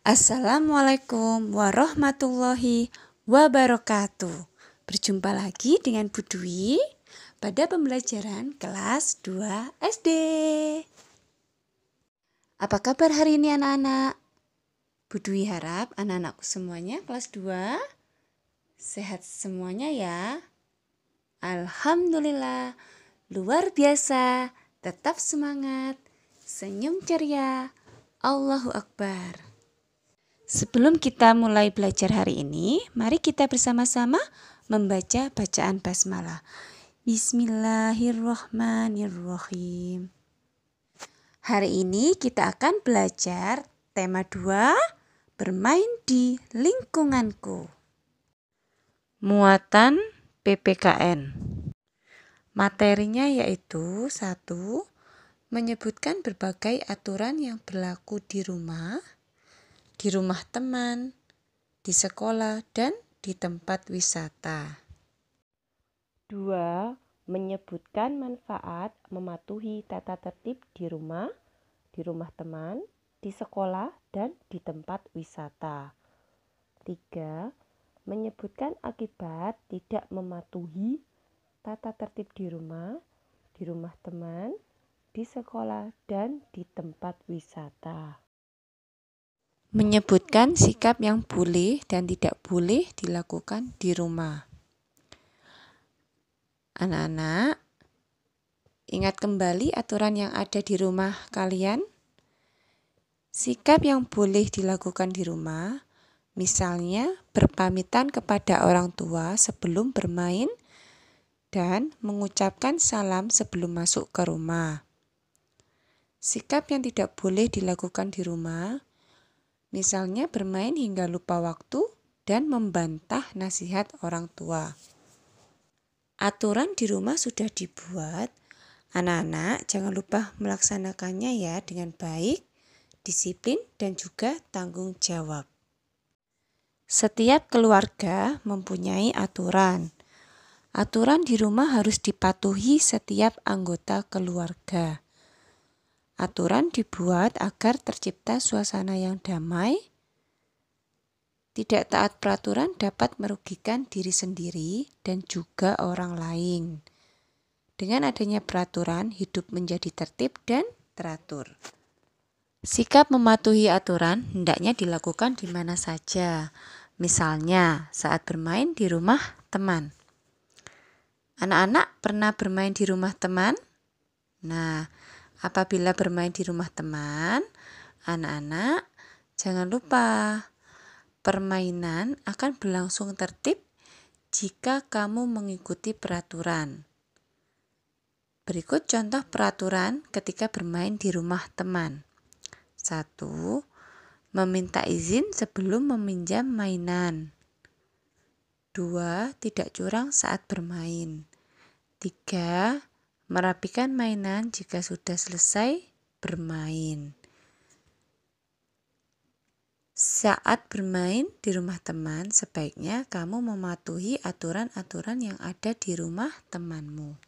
Assalamualaikum warahmatullahi wabarakatuh. Berjumpa lagi dengan Bu Dwi pada pembelajaran kelas 2 SD. Apa kabar hari ini anak-anak? Bu Dwi harap anak-anakku semuanya kelas 2 sehat semuanya ya. Alhamdulillah, luar biasa, tetap semangat, senyum ceria, Allahu Akbar. Sebelum kita mulai belajar hari ini, mari kita bersama-sama membaca bacaan basmalah. Bismillahirrahmanirrahim. Hari ini kita akan belajar tema 2, bermain di lingkunganku. Muatan PPKN. Materinya yaitu 1. Menyebutkan berbagai aturan yang berlaku di rumah teman, di sekolah, dan di tempat wisata. 2. Menyebutkan manfaat mematuhi tata tertib di rumah teman, di sekolah, dan di tempat wisata. 3. Menyebutkan akibat tidak mematuhi tata tertib di rumah teman, di sekolah, dan di tempat wisata. Menyebutkan sikap yang boleh dan tidak boleh dilakukan di rumah. Anak-anak, ingat kembali aturan yang ada di rumah kalian? Sikap yang boleh dilakukan di rumah, misalnya berpamitan kepada orang tua sebelum bermain dan mengucapkan salam sebelum masuk ke rumah. Sikap yang tidak boleh dilakukan di rumah, misalnya bermain hingga lupa waktu dan membantah nasihat orang tua. Aturan di rumah sudah dibuat, anak-anak jangan lupa melaksanakannya ya dengan baik, disiplin, dan juga tanggung jawab. Setiap keluarga mempunyai aturan. Aturan di rumah harus dipatuhi setiap anggota keluarga. Aturan dibuat agar tercipta suasana yang damai. Tidak taat peraturan dapat merugikan diri sendiri dan juga orang lain. Dengan adanya peraturan, hidup menjadi tertib dan teratur. Sikap mematuhi aturan hendaknya dilakukan di mana saja. Misalnya, saat bermain di rumah teman. Anak-anak pernah bermain di rumah teman? Nah, apabila bermain di rumah teman, anak-anak jangan lupa permainan akan berlangsung tertib jika kamu mengikuti peraturan. Berikut contoh peraturan ketika bermain di rumah teman. 1. Meminta izin sebelum meminjam mainan. 2. Tidak curang saat bermain. 3. Merapikan mainan jika sudah selesai bermain. Saat bermain di rumah teman, sebaiknya kamu mematuhi aturan-aturan yang ada di rumah temanmu.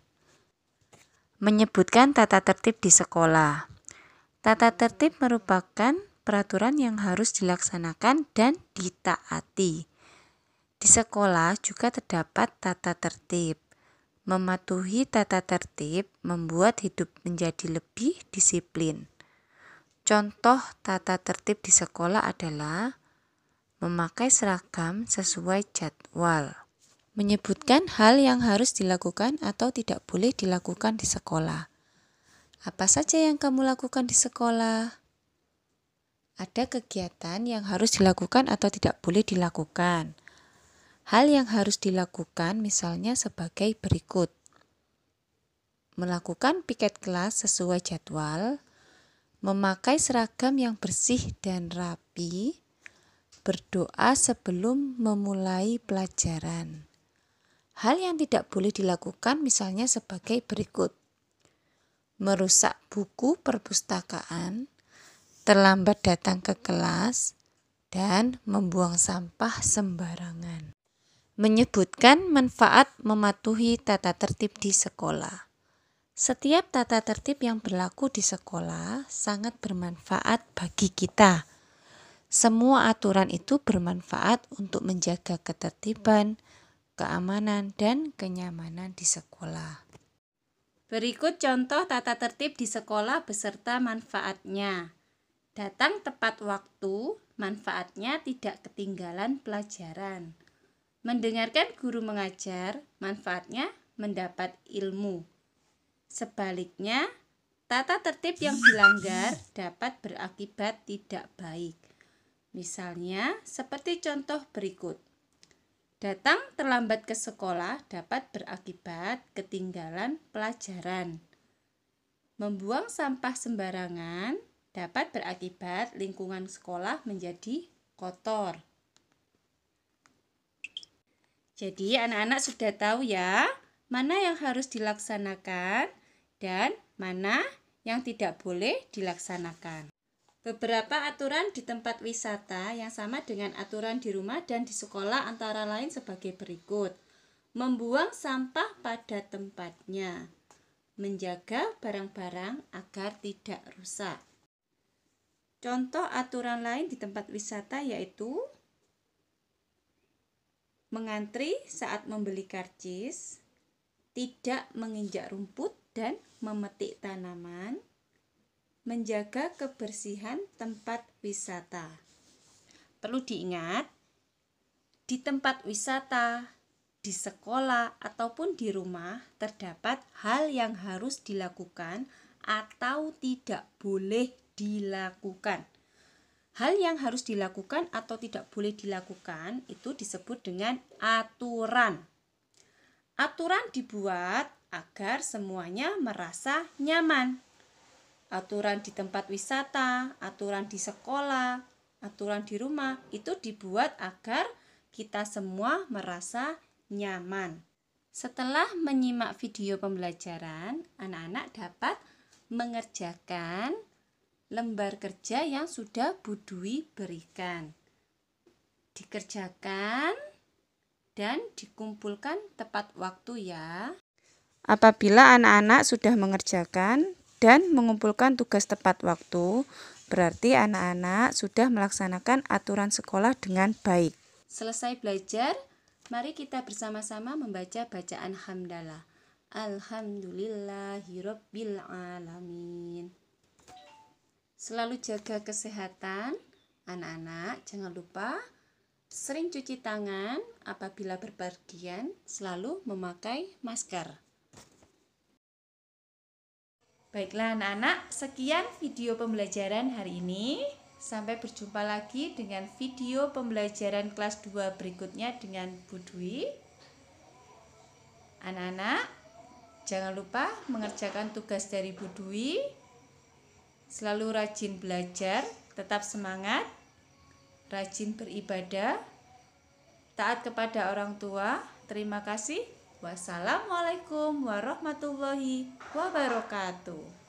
Menyebutkan tata tertib di sekolah. Tata tertib merupakan peraturan yang harus dilaksanakan dan ditaati. Di sekolah juga terdapat tata tertib. Mematuhi tata tertib membuat hidup menjadi lebih disiplin. Contoh tata tertib di sekolah adalah memakai seragam sesuai jadwal. Menyebutkan hal yang harus dilakukan atau tidak boleh dilakukan di sekolah. Apa saja yang kamu lakukan di sekolah? Ada kegiatan yang harus dilakukan atau tidak boleh dilakukan. Hal yang harus dilakukan misalnya sebagai berikut. Melakukan piket kelas sesuai jadwal, memakai seragam yang bersih dan rapi, berdoa sebelum memulai pelajaran. Hal yang tidak boleh dilakukan misalnya sebagai berikut. Merusak buku perpustakaan, terlambat datang ke kelas, dan membuang sampah sembarangan. Menyebutkan manfaat mematuhi tata tertib di sekolah. Setiap tata tertib yang berlaku di sekolah sangat bermanfaat bagi kita. Semua aturan itu bermanfaat untuk menjaga ketertiban, keamanan, dan kenyamanan di sekolah. Berikut contoh tata tertib di sekolah beserta manfaatnya. Datang tepat waktu, manfaatnya tidak ketinggalan pelajaran. Mendengarkan guru mengajar, manfaatnya mendapat ilmu. Sebaliknya, tata tertib yang dilanggar dapat berakibat tidak baik. Misalnya, seperti contoh berikut. Datang terlambat ke sekolah dapat berakibat ketinggalan pelajaran. Membuang sampah sembarangan dapat berakibat lingkungan sekolah menjadi kotor. Jadi anak-anak sudah tahu ya, mana yang harus dilaksanakan dan mana yang tidak boleh dilaksanakan. Beberapa aturan di tempat wisata yang sama dengan aturan di rumah dan di sekolah antara lain sebagai berikut. Membuang sampah pada tempatnya. Menjaga barang-barang agar tidak rusak. Contoh aturan lain di tempat wisata yaitu mengantri saat membeli karcis, tidak menginjak rumput dan memetik tanaman, menjaga kebersihan tempat wisata. Perlu diingat, di tempat wisata, di sekolah, ataupun di rumah terdapat hal yang harus dilakukan atau tidak boleh dilakukan. Hal yang harus dilakukan atau tidak boleh dilakukan itu disebut dengan aturan. Aturan dibuat agar semuanya merasa nyaman. Aturan di tempat wisata, aturan di sekolah, aturan di rumah itu dibuat agar kita semua merasa nyaman. Setelah menyimak video pembelajaran, anak-anak dapat mengerjakan lembar kerja yang sudah Bu Dwi berikan. Dikerjakan dan dikumpulkan tepat waktu ya. Apabila anak-anak sudah mengerjakan dan mengumpulkan tugas tepat waktu, berarti anak-anak sudah melaksanakan aturan sekolah dengan baik. Selesai belajar, mari kita bersama-sama membaca bacaan hamdalah. Alhamdulillahirabbil alamin. Selalu jaga kesehatan, anak-anak jangan lupa sering cuci tangan, apabila berpergian selalu memakai masker. Baiklah anak-anak, sekian video pembelajaran hari ini. Sampai berjumpa lagi dengan video pembelajaran kelas 2 berikutnya dengan Bu Dwi. Anak-anak, jangan lupa mengerjakan tugas dari Bu Dwi. Selalu rajin belajar, tetap semangat, rajin beribadah, taat kepada orang tua. Terima kasih. Wassalamualaikum warahmatullahi wabarakatuh.